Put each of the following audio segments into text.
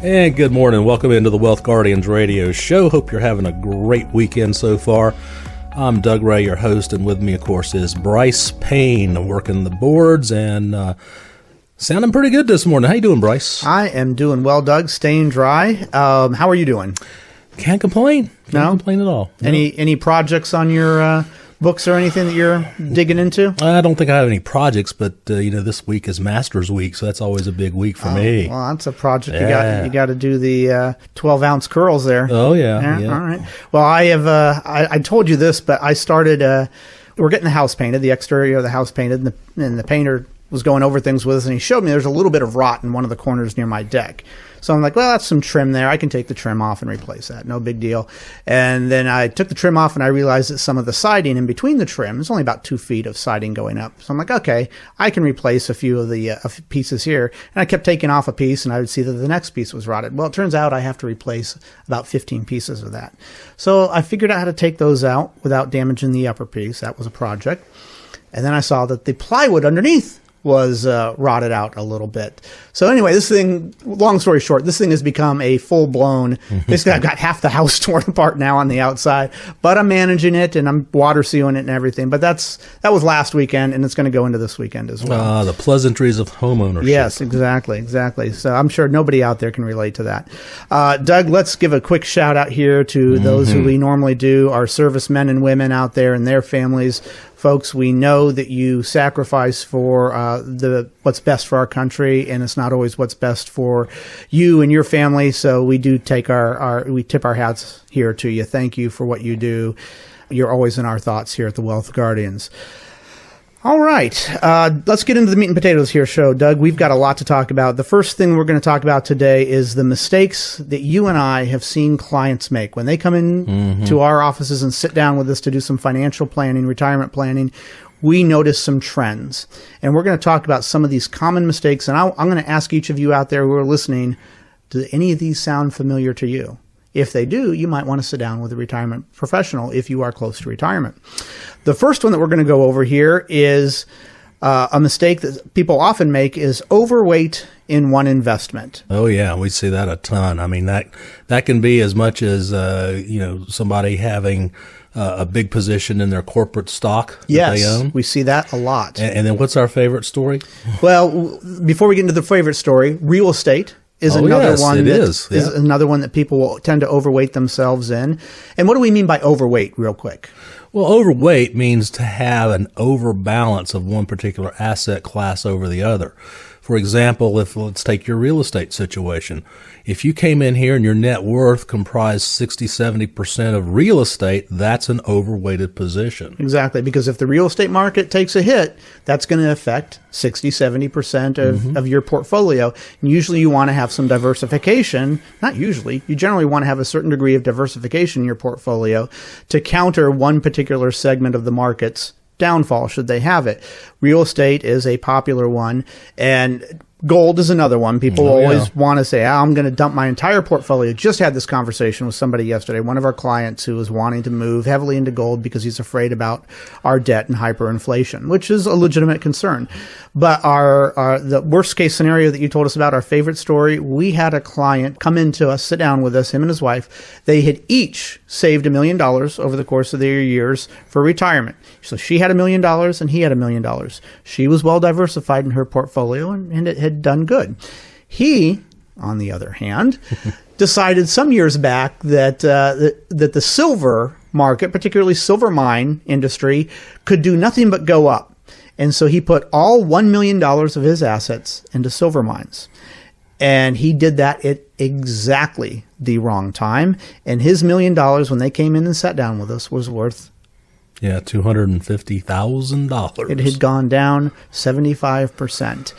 And good morning. Welcome into the Wealth Guardians radio show. Hope you're having a great weekend so far. I'm Doug Ray, your host, and with me, of course, is Brice Payne, working the boards and sounding pretty good this morning. How you doing, Brice? I am doing well, Doug. Staying dry. How are you doing? Can't complain. Can't complain at all. No. Any projects on your books or anything that you're digging into? I don't think I have any projects, but this week is Masters Week, so that's always a big week for me. Well, that's a project. Yeah. You got to do the 12-ounce curls there. Oh yeah. All right. Well, I have. I told you this, but I started. We're getting the house painted, the exterior of the house painted, and the painter was going over things with us, and he showed me there's a little bit of rot in one of the corners near my deck. So I'm like, well, that's some trim there. I can take the trim off and replace that. No big deal. And then I took the trim off, and I realized that some of the siding in between the trim, there's only about 2 feet of siding going up. So I'm like, okay, I can replace a few of the pieces here. And I kept taking off a piece, and I would see that the next piece was rotted. Well, it turns out I have to replace about 15 pieces of that. So I figured out how to take those out without damaging the upper piece. That was a project. And then I saw that the plywood underneath was rotted out a little bit. So anyway, this thing, long story short, this thing has become a full-blown, basically I've got half the house torn apart now on the outside, but I'm managing it and I'm water sealing it and everything. But that was last weekend, and it's going to go into this weekend as well. The pleasantries of homeownership. Yes, exactly. So I'm sure nobody out there can relate to that. Doug, let's give a quick shout out here to those who we normally do, our servicemen and women out there and their families. Folks, we know that you sacrifice for what's best for our country, and it's not always what's best for you and your family. So we do take we tip our hats here to you. Thank you for what you do. You're always in our thoughts here at the Wealth Guardians. All right, let's get into the meat and potatoes here, Doug. We've got a lot to talk about. The first thing we're going to talk about today is the mistakes that you and I have seen clients make. When they come in to our offices and sit down with us to do some financial planning, retirement planning, we notice some trends. And we're going to talk about some of these common mistakes. And I'm going to ask each of you out there who are listening, do any of these sound familiar to you? If they do, you might want to sit down with a retirement professional if you are close to retirement. The first one that we're going to go over here is a mistake that people often make is overweight in one investment. Oh, yeah. We see that a ton. I mean, that can be as much as, somebody having a big position in their corporate stock that they own. We see that a lot. And then what's our favorite story? Well, before we get into the favorite story, real estate is another one that people will tend to overweight themselves in. And what do we mean by overweight, real quick? Well, overweight means to have an overbalance of one particular asset class over the other. For example, let's take your real estate situation. If you came in here and your net worth comprised 60-70% of real estate, that's an overweighted position. Exactly, because if the real estate market takes a hit, that's going to affect 60-70% of your portfolio. And usually you want to have some diversification. Not usually. You generally want to have a certain degree of diversification in your portfolio to counter one particular segment of the market's downfall, should they have it. Real estate is a popular one, and gold is another one. People always want to say, I'm going to dump my entire portfolio. Just had this conversation with somebody yesterday, one of our clients who was wanting to move heavily into gold because he's afraid about our debt and hyperinflation, which is a legitimate concern. But the worst case scenario that you told us about, our favorite story, we had a client come in to us, sit down with us, him and his wife. They had each saved $1 million over the course of their years for retirement. So she had $1 million and he had $1 million. She was well diversified in her portfolio and it had done good. He, on the other hand, decided some years back that the silver market, particularly silver mine industry, could do nothing but go up. And so he put all $1 million of his assets into silver mines. And he did that at exactly the wrong time. And his $1 million, when they came in and sat down with us, was worth $250,000. It had gone down 75%.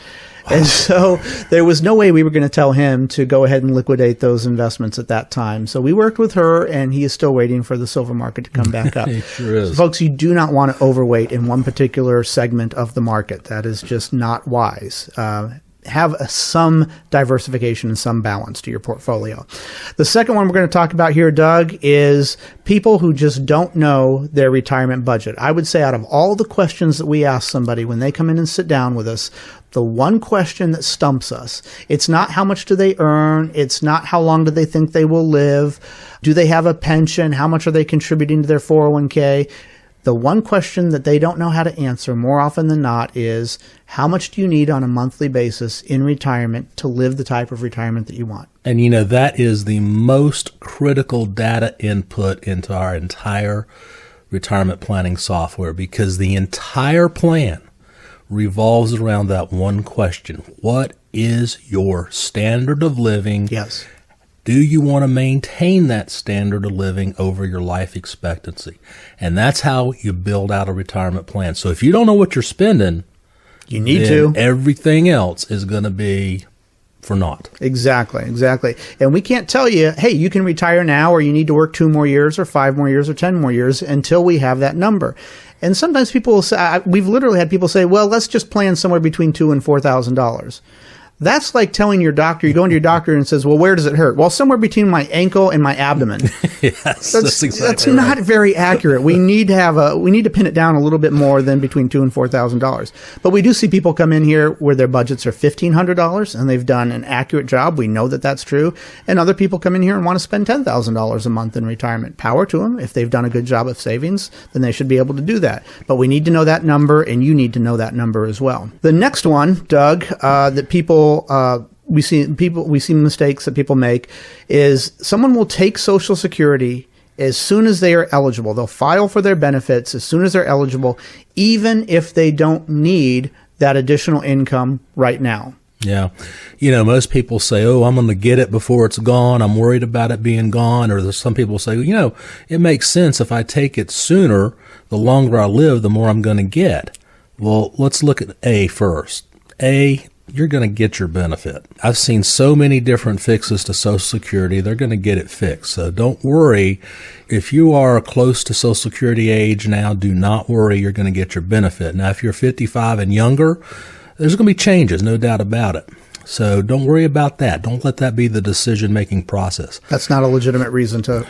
And so there was no way we were going to tell him to go ahead and liquidate those investments at that time. So we worked with her, and he is still waiting for the silver market to come back up. He sure is. So folks, you do not want to overweight in one particular segment of the market. That is just not wise. have some diversification and some balance to your portfolio. The second one we're going to talk about here, Doug, is people who just don't know their retirement budget. I would say out of all the questions that we ask somebody when they come in and sit down with us, the one question that stumps us, it's not how much do they earn, it's not how long do they think they will live, do they have a pension, how much are they contributing to their 401k? The one question that they don't know how to answer more often than not is, how much do you need on a monthly basis in retirement to live the type of retirement that you want? And that is the most critical data input into our entire retirement planning software, because the entire plan revolves around that one question. What is your standard of living? Yes. Do you want to maintain that standard of living over your life expectancy? And that's how you build out a retirement plan. So if you don't know what you're spending, you need to. Everything else is going to be for naught. Exactly. And we can't tell you, hey, you can retire now, or you need to work 2 more years or 5 more years or 10 more years until we have that number. And sometimes people will say, we've literally had people say, well, let's just plan somewhere between $2,000 and $4,000. That's like telling your doctor, you go into your doctor and says, well, where does it hurt? Well, somewhere between my ankle and my abdomen. Yes, that's exactly That's not very accurate. We need to pin it down a little bit more than between $2,000 and $4,000. But we do see people come in here where their budgets are $1,500 and they've done an accurate job. We know that that's true. And other people come in here and want to spend $10,000 a month in retirement. Power to them. If they've done a good job of savings, then they should be able to do that. But we need to know that number, and you need to know that number as well. The next one, Doug, that we see mistakes that people make is someone will take Social Security as soon as they are eligible. They'll file for their benefits as soon as they're eligible, even if they don't need that additional income right now. Yeah. Most people say, oh, I'm going to get it before it's gone. I'm worried about it being gone. Or there's some people say, it makes sense if I take it sooner, the longer I live, the more I'm going to get. Well, let's look at A first. You're going to get your benefit. I've seen so many different fixes to Social Security. They're going to get it fixed. So don't worry. If you are close to Social Security age now, do not worry. You're going to get your benefit. Now, if you're 55 and younger, there's going to be changes, no doubt about it. So don't worry about that. Don't let that be the decision-making process. That's not a legitimate reason to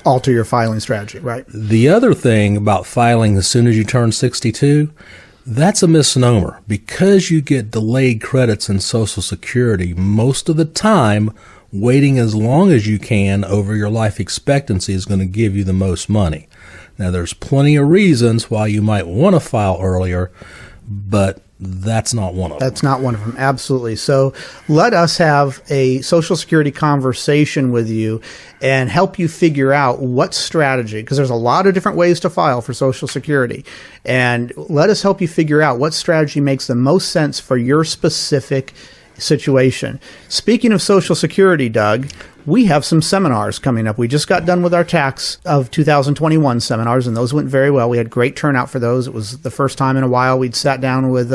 alter your filing strategy, right? The other thing about filing as soon as you turn 62, that's a misnomer. Because you get delayed credits in Social Security, most of the time, waiting as long as you can over your life expectancy is going to give you the most money. Now, there's plenty of reasons why you might want to file earlier, but that's not one of them. That's not one of them. Absolutely. So let us have a Social Security conversation with you and help you figure out what strategy, because there's a lot of different ways to file for Social Security. And let us help you figure out what strategy makes the most sense for your specific situation. Speaking of Social Security, Doug, we have some seminars coming up. We just got done with our tax of 2021 seminars, and those went very well. We had great turnout for those. It was the first time in a while we'd sat down with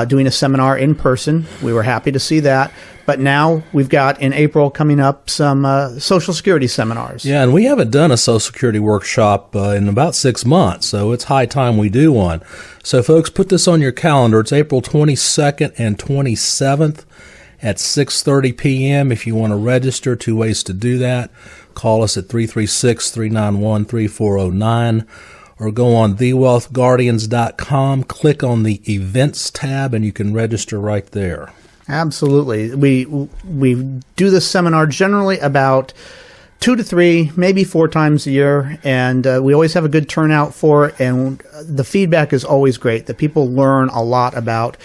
doing a seminar in person. We were happy to see that. But now we've got in April coming up some Social Security seminars. Yeah, and we haven't done a Social Security workshop in about 6 months, so it's high time we do one. So, folks, put this on your calendar. It's April 22nd and 27th at 6:30 p.m. If you want to register, 2 ways to do that. Call us at 336-391-3409 or go on thewealthguardians.com, click on the events tab, and you can register right there. Absolutely. We do this seminar generally about 2 to 3, maybe 4 times a year, and we always have a good turnout for it, and the feedback is always great, that people learn a lot about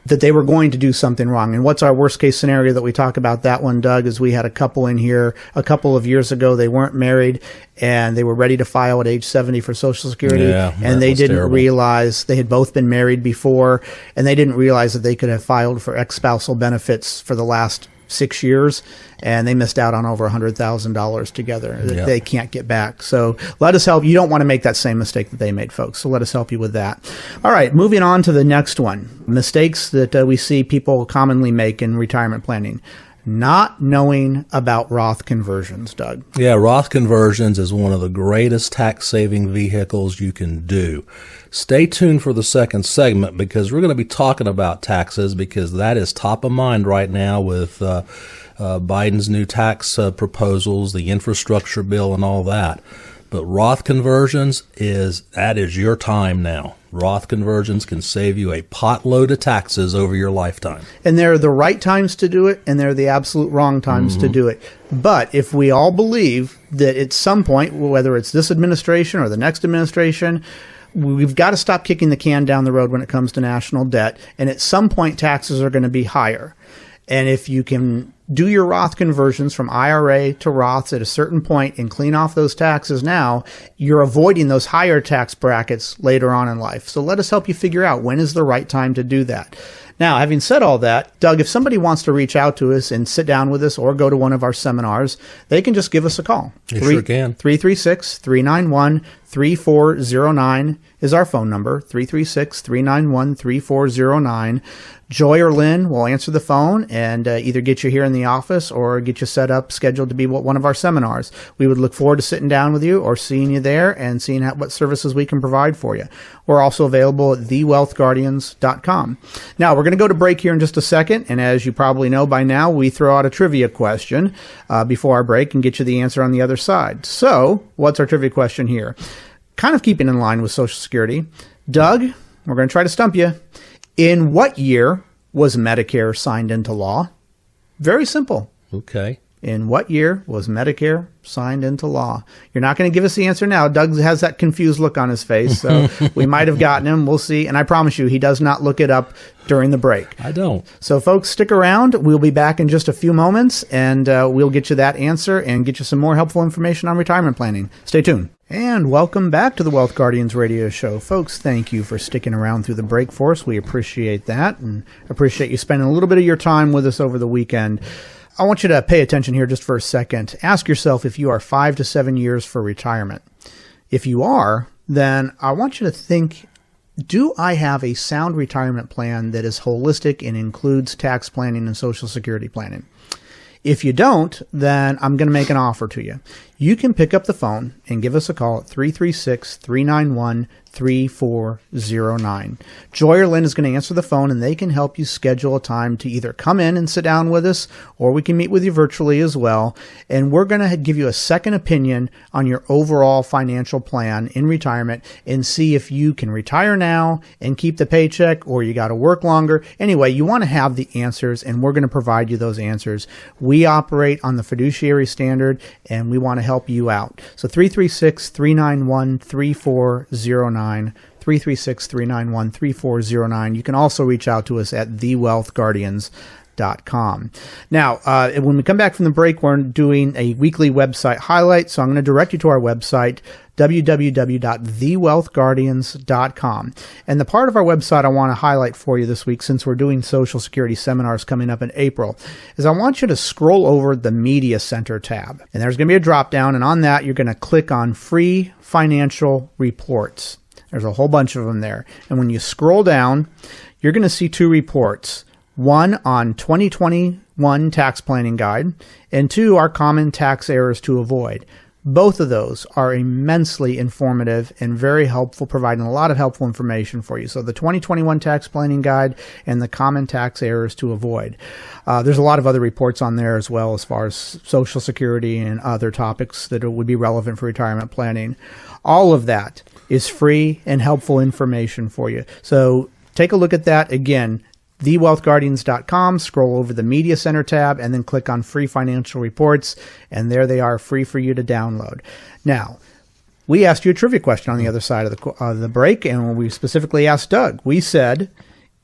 that they were going to do something wrong. And what's our worst case scenario that we talk about that one, Doug, is we had a couple in here a couple of years ago. They weren't married and they were ready to file at age 70 for Social Security. And they didn't realize they had both been married before, and they didn't realize that they could have filed for ex-spousal benefits for the last 6 years, and they missed out on over $100,000 together that they can't get back. So let us help. You don't want to make that same mistake that they made, folks. So let us help you with that. All right, moving on to the next one. Mistakes that we see people commonly make in retirement planning. not knowing about Roth conversions, Doug. Yeah, Roth conversions is one of the greatest tax-saving vehicles you can do. Stay tuned for the second segment because we're going to be talking about taxes because that is top of mind right now with Biden's new tax proposals, the infrastructure bill, and all that. But Roth conversions that is your time now. Roth conversions can save you a potload of taxes over your lifetime. And there are the right times to do it, and there are the absolute wrong times to do it. But if we all believe that at some point, whether it's this administration or the next administration, we've got to stop kicking the can down the road when it comes to national debt. And at some point, taxes are going to be higher. And if you can do your Roth conversions from IRA to Roths at a certain point and clean off those taxes now, you're avoiding those higher tax brackets later on in life. So let us help you figure out when is the right time to do that. Now, having said all that, Doug, if somebody wants to reach out to us and sit down with us or go to one of our seminars, they can just give us a call. You sure can. 336-391-3409 is our phone number, 336-391-3409. Joy or Lynn will answer the phone and either get you here in the office or get you set up, scheduled to be one of our seminars. We would look forward to sitting down with you or seeing you there and seeing what services we can provide for you. We're also available at thewealthguardians.com. Now, we're going to go to break here in just a second, and as you probably know by now, we throw out a trivia question before our break and get you the answer on the other side. So, what's our trivia question here? Kind of keeping in line with Social Security. Doug, we're going to try to stump you. In what year was Medicare signed into law? Very simple. Okay. In what year was Medicare signed into law? You're not going to give us the answer now. Doug has that confused look on his face, so we might have gotten him. We'll see. And I promise you, he does not look it up during the break. I don't. So, folks, stick around. We'll be back in just a few moments, and we'll get you that answer and get you some more helpful information on retirement planning. Stay tuned. And welcome back to the Wealth Guardians radio show. Folks, thank you for sticking around through the break for us. We appreciate that and appreciate you spending a little bit of your time with us over the weekend. I want you to pay attention here just for a second. Ask yourself if you are 5 to 7 years for retirement. If you are, then I want you to think, do I have a sound retirement plan that is holistic and includes tax planning and Social Security planning? If you don't, then I'm going to make an offer to you. You can pick up the phone and give us a call at 336-391-3409. Joy or Lynn is going to answer the phone, and they can help you schedule a time to either come in and sit down with us, or we can meet with you virtually as well. And we're going to give you a second opinion on your overall financial plan in retirement and see if you can retire now and keep the paycheck, or you got to work longer. Anyway, you want to have the answers, and we're going to provide you those answers. We operate on the fiduciary standard, and we want to help you out. So 336-391-3409, 336-391-3409. You can also reach out to us at thewealthguardians.com. Now, when we come back from the break, we're doing a weekly website highlight. So I'm going to direct you to our website, www.thewealthguardians.com. And the part of our website I want to highlight for you this week, since we're doing Social Security seminars coming up in April, is I want you to scroll over the Media Center tab. And there's going to be a drop down, and on that, you're going to click on Free Financial Reports. There's a whole bunch of them there. And when you scroll down, you're going to see two reports. One on 2021 Tax Planning Guide, and two, our common tax errors to avoid. Both of those are immensely informative and very helpful, providing a lot of helpful information for you. So the 2021 Tax Planning Guide and the Common Tax Errors to Avoid. There's a lot of other reports on there as well, as far as Social Security and other topics that would be relevant for retirement planning. All of that is free and helpful information for you. So take a look at that. Again, thewealthguardians.com, scroll over the Media Center tab, and then click on Free Financial Reports, and there they are, free for you to download. Now, we asked you a trivia question on the other side of the break, and we specifically asked Doug. We said,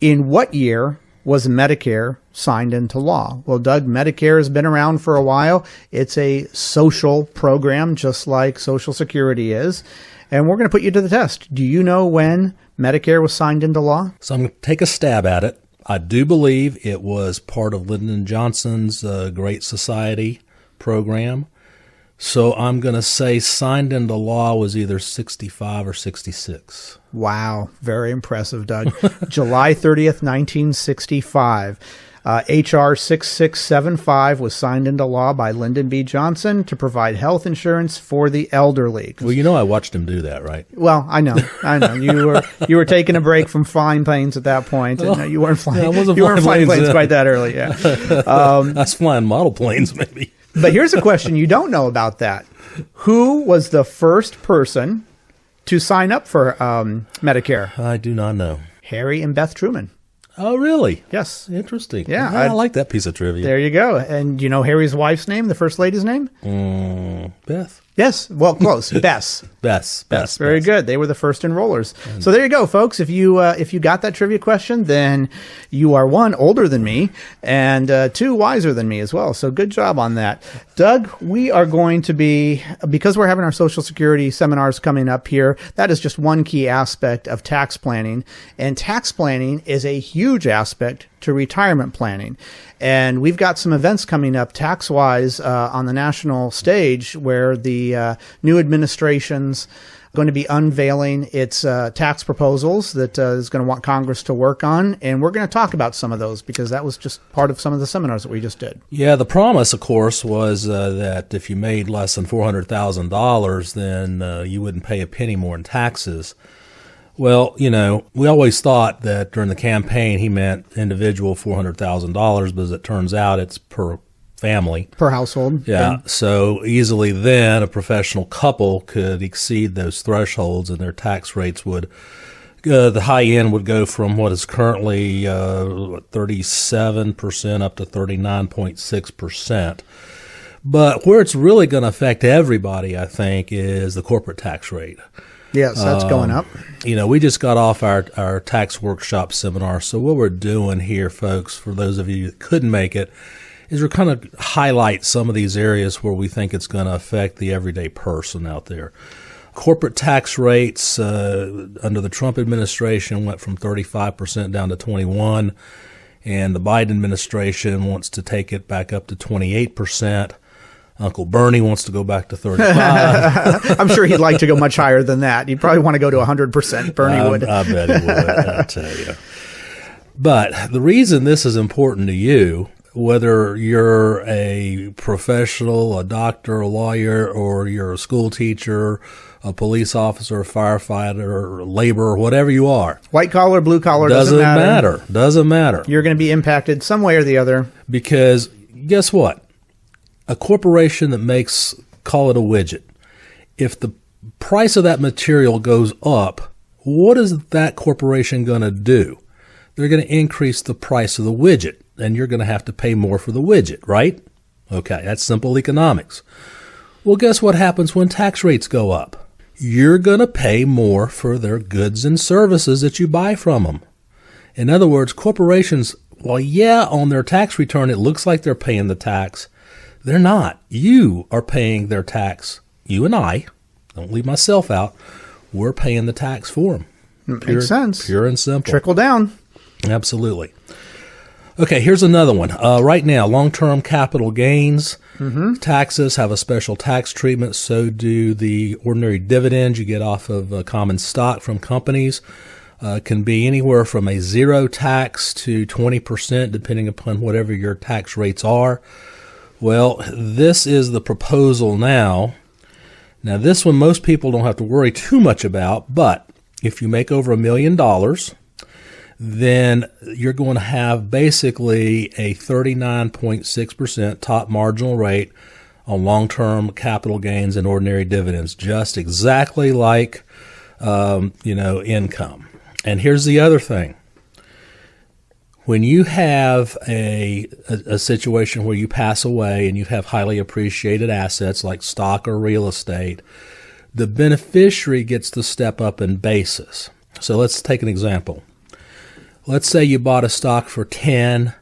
in what year was Medicare signed into law? Well, Doug, Medicare has been around for a while. It's a social program, just like Social Security is, and we're going to put you to the test. Do you know when Medicare was signed into law? So I'm going to take a stab at it. I do believe it was part of Lyndon Johnson's Great Society program. So I'm going to say signed into law was either 65 or 66. Wow. Very impressive, Doug. July 30th, 1965. H.R. 6675 was signed into law by Lyndon B. Johnson to provide health insurance for the elderly. Well, you know, I watched him do that, right? Well, I know. You were taking a break from flying planes at that point. And you weren't flying. Yeah, I wasn't you weren't flying planes planes quite that early. Yeah. I was flying model planes, maybe. But here's a question you don't know about that. Who was the first person to sign up for Medicare? I do not know. Harry and Beth Truman. Oh, really? Yes. Interesting. Yeah. I like that piece of trivia. There you go. And you know Harry's wife's name, the first lady's name? Beth. Yes. Well, close. Bess. Bess. Very good. They were the first enrollers. So there you go, folks. If you got that trivia question, then you are 1, older than me, and 2, wiser than me as well. So good job on that. Doug, we are going to be, because we're having our Social Security seminars coming up here, that is just one key aspect of tax planning. And tax planning is a huge aspect to retirement planning. And we've got some events coming up tax-wise on the national stage where the new administration's going to be unveiling its tax proposals that is going to want Congress to work on. And we're going to talk about some of those because that was just part of some of the seminars that we just did. Yeah, the promise, of course, was that if you made less than $400,000, then you wouldn't pay a penny more in taxes. Well, you know, we always thought that during the campaign he meant individual $400,000, but as it turns out it's per family. Per household. Yeah. So easily then a professional couple could exceed those thresholds and their tax rates would, the high end would go from what is currently 37% up to 39.6%. But where it's really going to affect everybody, I think, is the corporate tax rate. Yes, that's going up. You know, we just got off our tax workshop seminar. So what we're doing here, folks, for those of you that couldn't make it, is we're kind of highlight some of these areas where we think it's going to affect the everyday person out there. Corporate tax rates under the Trump administration went from 35% down to 21%, and the Biden administration wants to take it back up to 28%. Uncle Bernie wants to go back to 35. I'm sure he'd like to go much higher than that. He'd probably want to go to 100%. Bernie would. I bet he would, I tell you. But the reason this is important to you, whether you're a professional, a doctor, a lawyer, or you're a school teacher, a police officer, a firefighter, a laborer, whatever you are. White collar, blue collar, doesn't matter. Doesn't matter. You're going to be impacted some way or the other. Because guess what? A corporation that makes, call it a widget, if the price of that material goes up, what is that corporation going to do? They're going to increase the price of the widget, and you're going to have to pay more for the widget, right? Okay, that's simple economics. Well, guess what happens when tax rates go up? You're going to pay more for their goods and services that you buy from them. In other words, corporations, well, yeah, on their tax return, it looks like they're paying the tax. They're not. You are paying their tax. You and I, don't leave myself out, we're paying the tax for them. Makes sense. Pure and simple. Trickle down. Absolutely. Okay, here's another one. Right now, long-term capital gains taxes have a special tax treatment. So do the ordinary dividends you get off of common stock from companies. Can be anywhere from a 0 tax to 20%, depending upon whatever your tax rates are. Well, this is the proposal now. Now, this one most people don't have to worry too much about, but if you make over $1 million, then you're going to have basically a 39.6% top marginal rate on long-term capital gains and ordinary dividends, just exactly like, income. And here's the other thing. When you have a situation where you pass away and you have highly appreciated assets like stock or real estate, the beneficiary gets to step up in basis. So let's take an example. Let's say you bought a stock for $10.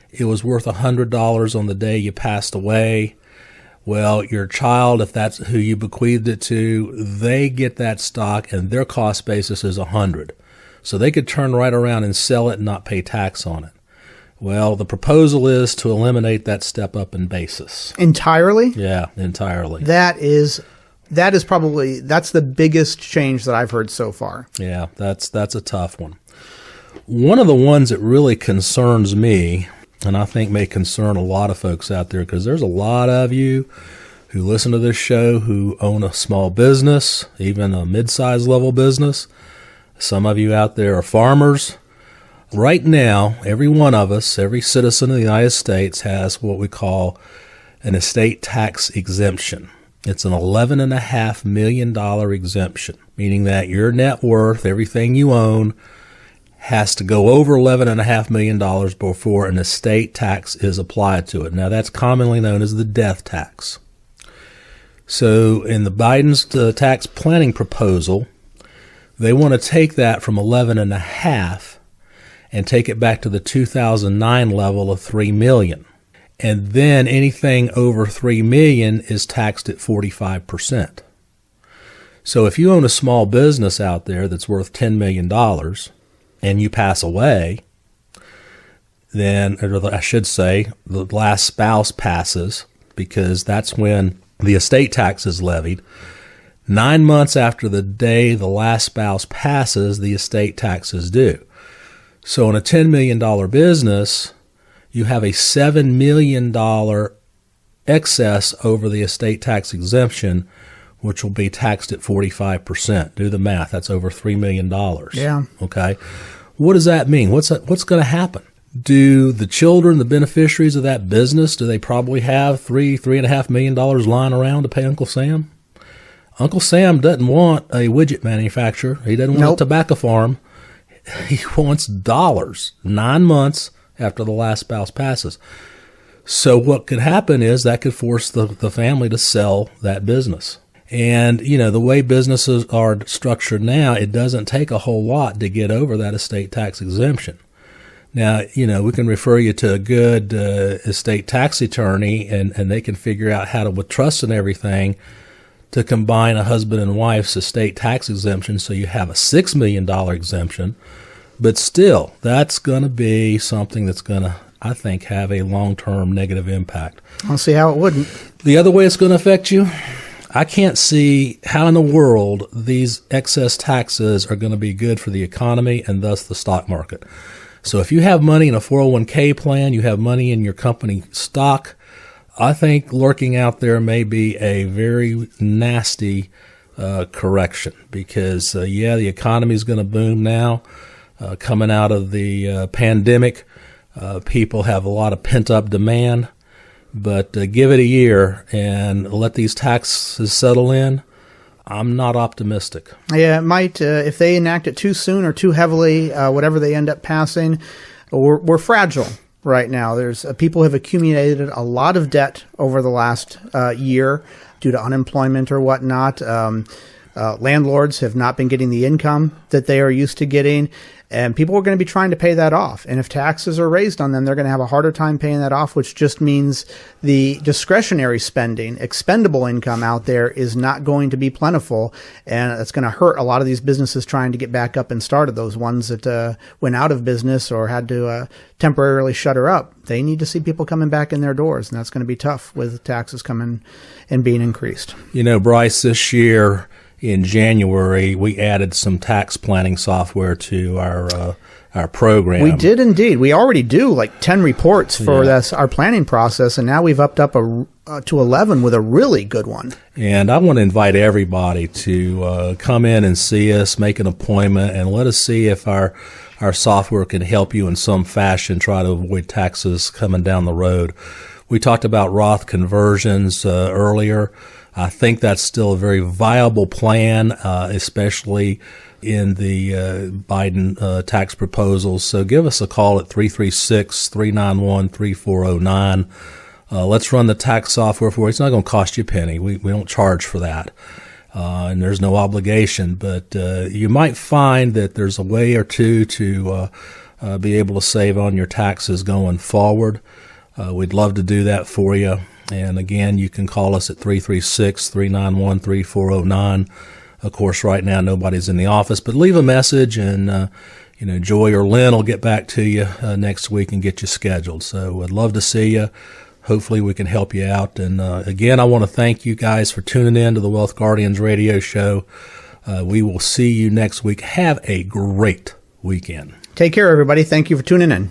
It was worth $100 on the day you passed away. Well, your child, if that's who you bequeathed it to, they get that stock and their cost basis is $100. So they could turn right around and sell it and not pay tax on it. Well, the proposal is to eliminate that step up in basis. Entirely? Yeah, entirely. That's the biggest change that I've heard so far. Yeah, that's a tough one. One of the ones that really concerns me and I think may concern a lot of folks out there, because there's a lot of you who listen to this show who own a small business, even a mid-sized level business. Some of you out there are farmers. Right now, every one of us, every citizen of the United States has what we call an estate tax exemption. It's an $11.5 million exemption, meaning that your net worth, everything you own, has to go over $11.5 million before an estate tax is applied to it. Now, that's commonly known as the death tax. So in the Biden's tax planning proposal, they want to take that from 11.5 and take it back to the 2009 level of $3 million. And then anything over $3 million is taxed at 45%. So if you own a small business out there that's worth $10 million and you pass away, then, or I should say, the last spouse passes, because that's when the estate tax is levied. 9 months after the day the last spouse passes, the estate tax is due. So in a $10 million business, you have a $7 million excess over the estate tax exemption, which will be taxed at 45%. Do the math. That's over $3 million. Yeah. Okay. What does that mean? What's going to happen? Do the children, the beneficiaries of that business, do they probably have $3.5 million lying around to pay Uncle Sam? Uncle Sam doesn't want a widget manufacturer. He doesn't want a tobacco farm. He wants dollars 9 months after the last spouse passes. So what could happen is that could force the family to sell that business. And, the way businesses are structured now, it doesn't take a whole lot to get over that estate tax exemption. Now, we can refer you to a good estate tax attorney, and they can figure out how to, with trust and everything, to combine a husband and wife's estate tax exemption so you have a $6 million exemption. But still, that's going to be something that's going to, I think, have a long-term negative impact. I don't see how it wouldn't. The other way it's going to affect you, I can't see how in the world these excess taxes are going to be good for the economy and thus the stock market. So if you have money in a 401k plan, you have money in your company stock, I think lurking out there may be a very nasty correction, because, the economy is going to boom now. Coming out of the pandemic, people have a lot of pent-up demand. But give it a year and let these taxes settle in, I'm not optimistic. Yeah, it might, if they enact it too soon or too heavily, whatever they end up passing, we're fragile right now. There's people have accumulated a lot of debt over the last year due to unemployment or whatnot. Landlords have not been getting the income that they are used to getting, and people are going to be trying to pay that off. And if taxes are raised on them, they're going to have a harder time paying that off, which just means the discretionary spending, expendable income out there is not going to be plentiful, and it's going to hurt a lot of these businesses trying to get back up and started. Those ones that went out of business or had to temporarily shutter up, they need to see people coming back in their doors, and that's going to be tough with taxes coming and being increased. Brice, this year in January, we added some tax planning software to our program. We did indeed. We already do like 10 reports for our planning process, and now we've upped up to 11 with a really good one. And I want to invite everybody to come in and see us, make an appointment, and let us see if our software can help you in some fashion try to avoid taxes coming down the road. We talked about Roth conversions earlier. I think that's still a very viable plan, especially in the Biden tax proposals. So give us a call at 336-391-3409. Let's run the tax software for you. It's not going to cost you a penny. We don't charge for that, and there's no obligation. But you might find that there's a way or two to be able to save on your taxes going forward. We'd love to do that for you. And again, you can call us at 336-391-3409. Of course, right now nobody's in the office, but leave a message, and Joy or Lynn will get back to you next week and get you scheduled. So I'd love to see you. Hopefully we can help you out. And again, I want to thank you guys for tuning in to the Wealth Guardians radio show. We will see you next week. Have a great weekend. Take care, everybody. Thank you for tuning in.